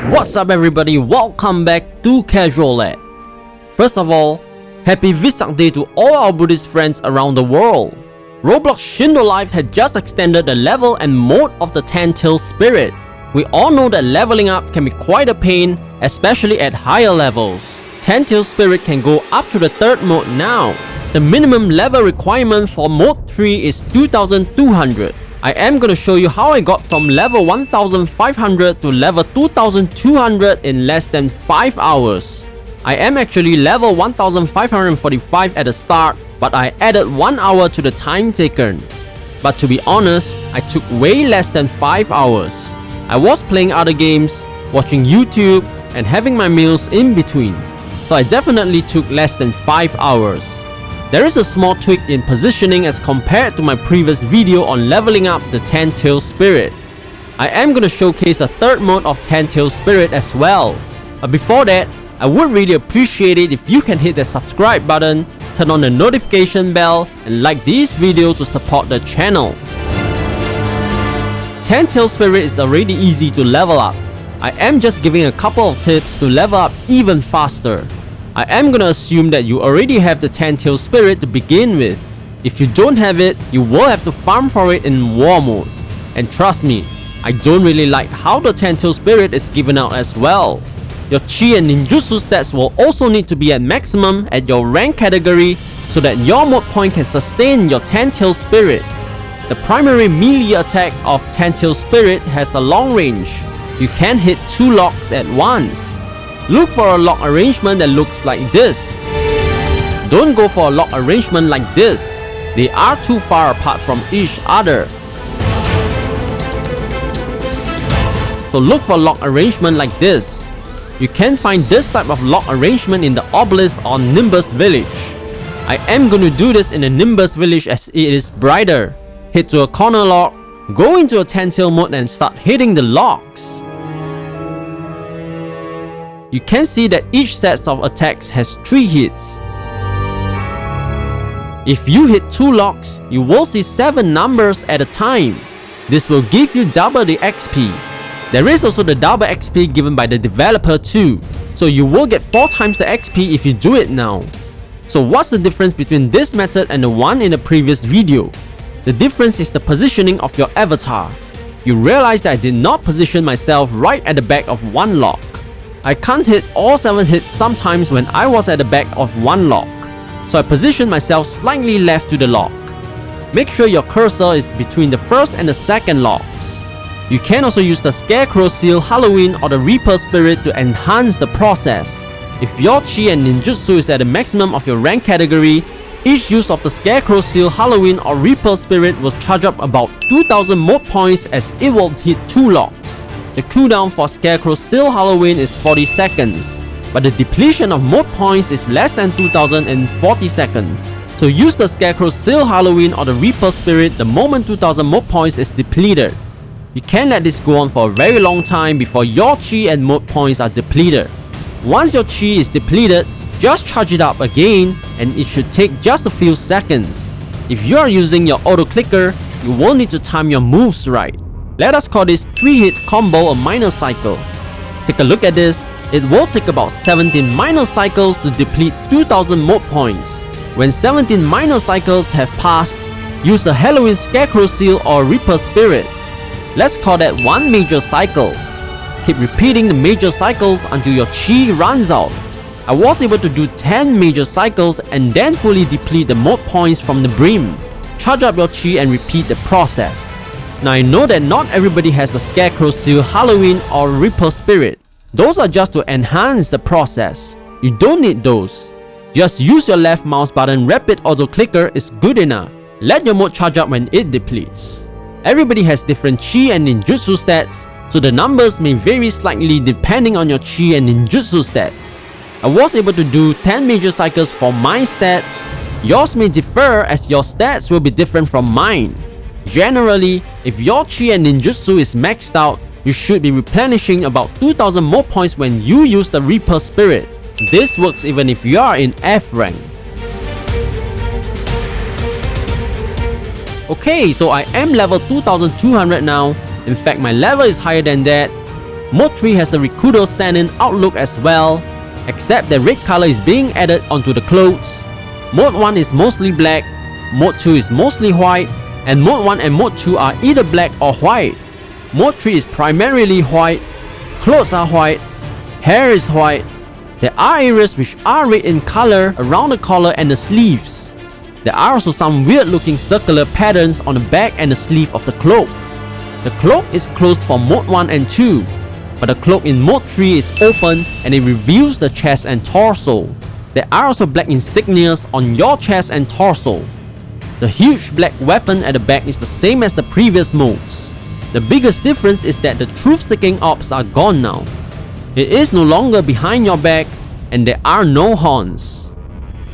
What's up everybody, welcome back to Casual Lad. First of all, happy Vesak Day to all our Buddhist friends around the world. Roblox Shindo Life had just extended the level and mode of the Tyn Tailed Spirit. We all know that leveling up can be quite a pain, especially at higher levels. Tyn Tailed Spirit can go up to the 3rd mode now. The minimum level requirement for mode 3 is 2200. I am gonna show you how I got from level 1500 to level 2200 in less than 5 hours. I am actually level 1545 at the start, but I added 1 hour to the time taken. But to be honest, I took way less than 5 hours. I was playing other games, watching YouTube, and having my meals in between. So I definitely took less than 5 hours. There is a small tweak in positioning as compared to my previous video on leveling up the Tyn Tailed Spirit. I am going to showcase a 3rd mode of Tyn Tailed Spirit as well. But before that, I would really appreciate it if you can hit the subscribe button, turn on the notification bell, and like this video to support the channel. Tyn Tailed Spirit is already easy to level up. I am just giving a couple of tips to level up even faster. I am gonna assume that you already have the Tyn Tailed Spirit to begin with. If you don't have it, you will have to farm for it in war mode. And trust me, I don't really like how the Tyn Tailed Spirit is given out as well. Your chi and ninjutsu stats will also need to be at maximum at your rank category so that your mode point can sustain your Tyn Tailed Spirit. The primary melee attack of Tyn Tailed Spirit has a long range. You can hit 2 locks at once. Look for a lock arrangement that looks like this. Don't go for a lock arrangement like this. They are too far apart from each other. So look for a lock arrangement like this. You can find this type of lock arrangement in the Obelisk or Nimbus village. I am going to do this in the Nimbus village as it is brighter. Hit to a corner lock, go into a Tyn Tailed mode and start hitting the locks. You can see that each set of attacks has 3 hits. If you hit 2 locks, you will see 7 numbers at a time. This will give you double the XP. There is also the double XP given by the developer too, so you will get 4 times the XP if you do it now. So what's the difference between this method and the one in the previous video? The difference is the positioning of your avatar. You realize that I did not position myself right at the back of one lock. I can't hit all 7 hits sometimes when I was at the back of one lock, so I positioned myself slightly left to the lock. Make sure your cursor is between the 1st and the 2nd locks. You can also use the Scarecrow Seal Halloween or the Reaper Spirit to enhance the process. If your chi and ninjutsu is at the maximum of your rank category, each use of the Scarecrow Seal Halloween or Reaper Spirit will charge up about 2000 mode points as it will hit 2 locks. The cooldown for Scarecrow Seal Halloween is 40 seconds, but the depletion of mode points is less than 2040 seconds. So use the Scarecrow Seal Halloween or the Reaper Spirit the moment 2000 mode points is depleted. You can let this go on for a very long time before your chi and mode points are depleted. Once your chi is depleted, just charge it up again and it should take just a few seconds. If you are using your auto clicker, you will need to time your moves right. Let us call this 3-hit combo a minor cycle. Take a look at this. It will take about 17 minor cycles to deplete 2000 mode points. When 17 minor cycles have passed, use a Halloween Scarecrow Seal or Reaper Spirit. Let's call that 1 major cycle. Keep repeating the major cycles until your chi runs out. I was able to do 10 major cycles and then fully deplete the mode points from the brim. Charge up your chi and repeat the process. Now I know that not everybody has the Scarecrow Seal Halloween or Reaper Spirit. Those are just to enhance the process. You don't need those. Just use your left mouse button rapid auto clicker is good enough. Let your mode charge up when it depletes. Everybody has different chi and ninjutsu stats, so the numbers may vary slightly depending on your chi and ninjutsu stats. I was able to do 10 major cycles for my stats. Yours may differ as your stats will be different from mine. Generally, if your chi and ninjutsu is maxed out, you should be replenishing about 2000 more points when you use the Reaper Spirit. This works even if you are in F rank. Okay, so I am level 2200 now. In fact, my level is higher than that. Mode 3 has a Rikudo Senin outlook as well, except that red color is being added onto the clothes. Mode 1 is mostly black, Mode 2 is mostly white, and Mode 1 and Mode 2 are either black or white. Mode 3 is primarily white, clothes are white, hair is white. There are areas which are red in color around the collar and the sleeves. There are also some weird looking circular patterns on the back and the sleeve of the cloak. The cloak is closed for Mode 1 and 2, but the cloak in Mode 3 is open and it reveals the chest and torso. There are also black insignias on your chest and torso. The huge black weapon at the back is the same as the previous modes. The biggest difference is that the truth-seeking orbs are gone now. It is no longer behind your back and there are no horns.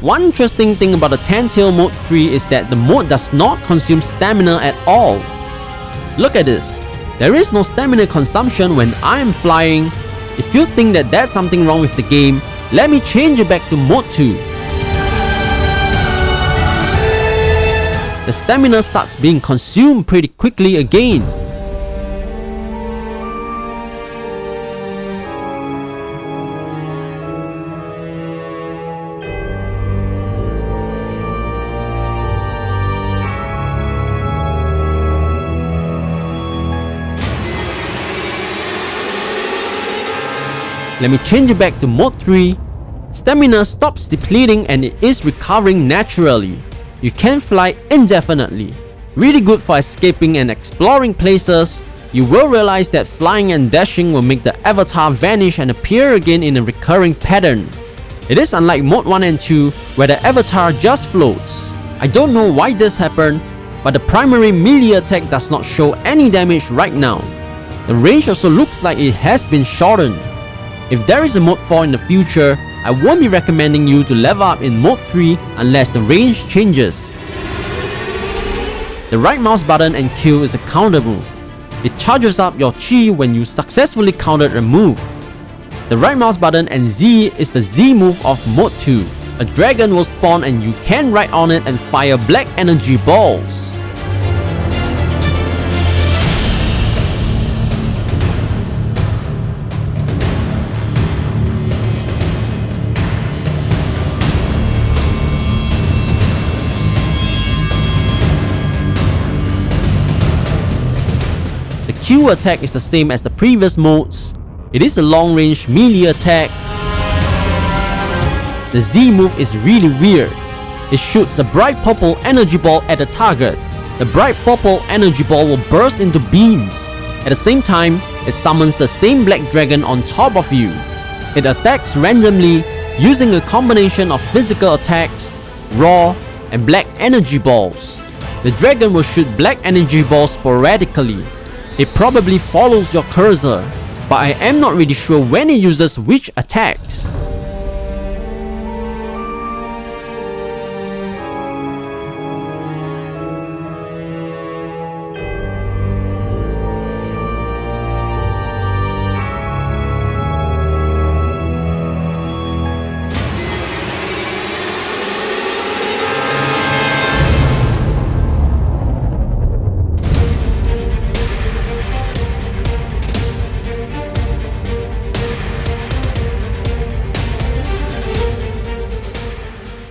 One interesting thing about the Tyn Tailed Mode 3 is that the mode does not consume stamina at all. Look at this. There is no stamina consumption when I am flying. If you think that there's something wrong with the game, let me change it back to Mode 2. The stamina starts being consumed pretty quickly again. Let me change it back to Mode 3. Stamina stops depleting and it is recovering naturally. You can fly indefinitely. Really good for escaping and exploring places. You will realize that flying and dashing will make the avatar vanish and appear again in a recurring pattern. It is unlike Mode 1 and 2 where the avatar just floats. I don't know why this happened, but the primary melee attack does not show any damage right now. The range also looks like it has been shortened. If there is a Mode 4 in the future, I won't be recommending you to level up in Mode 3 unless the range changes. The right mouse button and Q is a counter move. It charges up your chi when you successfully countered a move. The right mouse button and Z is the Z move of Mode 2. A dragon will spawn and you can ride on it and fire black energy balls. The Q attack is the same as the previous modes. It is a long-range melee attack. The Z move is really weird. It shoots a bright purple energy ball at the target. The bright purple energy ball will burst into beams. At the same time, it summons the same black dragon on top of you. It attacks randomly using a combination of physical attacks, raw, and black energy balls. The dragon will shoot black energy balls sporadically. It probably follows your cursor, but I am not really sure when it uses which attacks.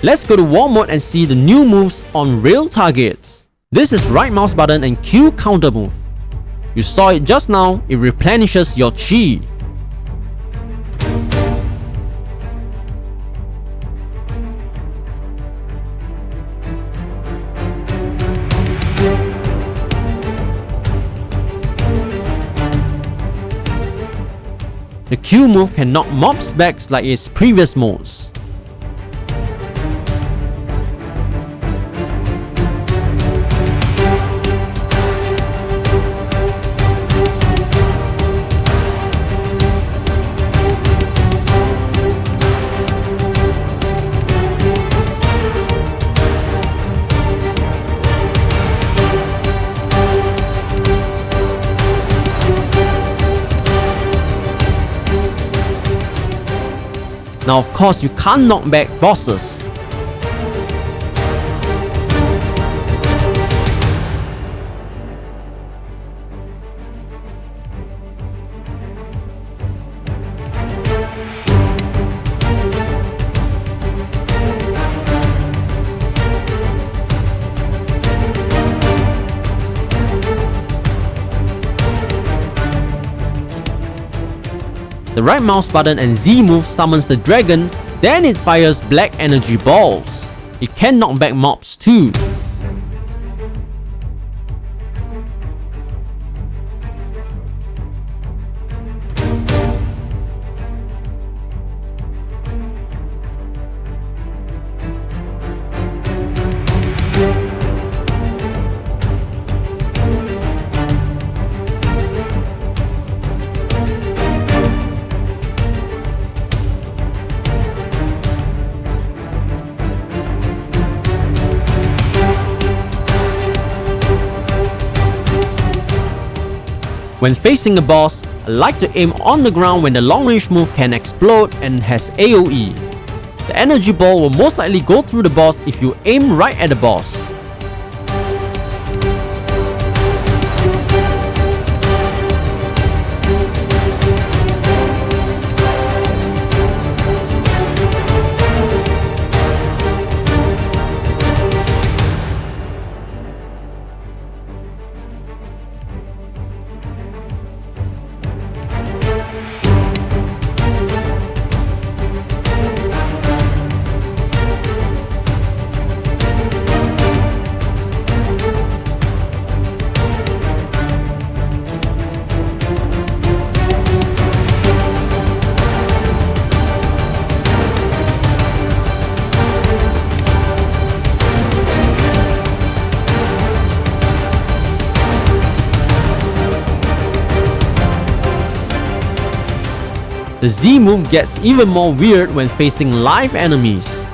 Let's go to War mode and see the new moves on real targets. This is right mouse button and Q counter move. You saw it just now, it replenishes your chi. The Q move can knock mobs back like its previous modes. Now of course you can't knock back bosses. The right mouse button and Z move summons the dragon, then it fires black energy balls. It can knock back mobs too. When facing a boss, I like to aim on the ground when the long range move can explode and has AoE. The energy ball will most likely go through the boss if you aim right at the boss. The Z move gets even more weird when facing live enemies.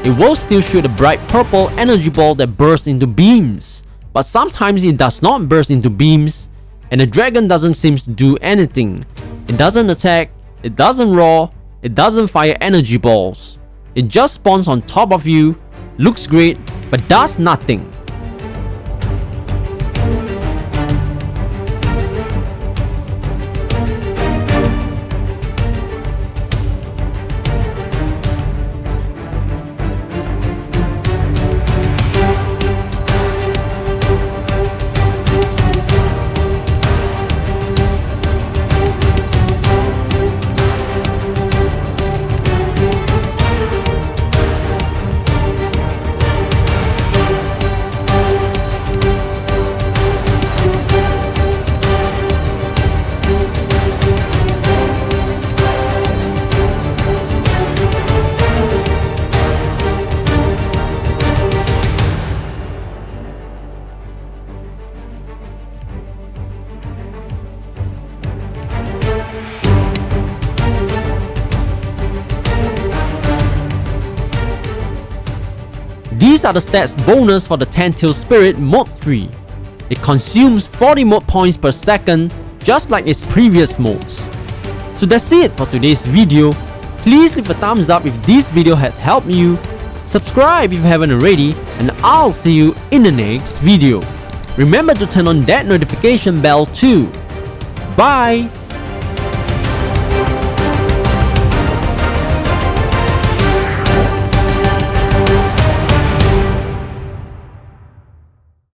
It will still shoot a bright purple energy ball that bursts into beams, but sometimes it does not burst into beams, and the dragon doesn't seem to do anything. It doesn't attack, it doesn't roar, it doesn't fire energy balls. It just spawns on top of you, looks great, but does nothing. These are the stats bonus for the Tyn Tailed Spirit Mode 3. It consumes 40 mode points per second, just like its previous modes. So that's it for today's video. Please leave a thumbs up if this video had helped you, subscribe if you haven't already, and I'll see you in the next video. Remember to turn on that notification bell too. Bye!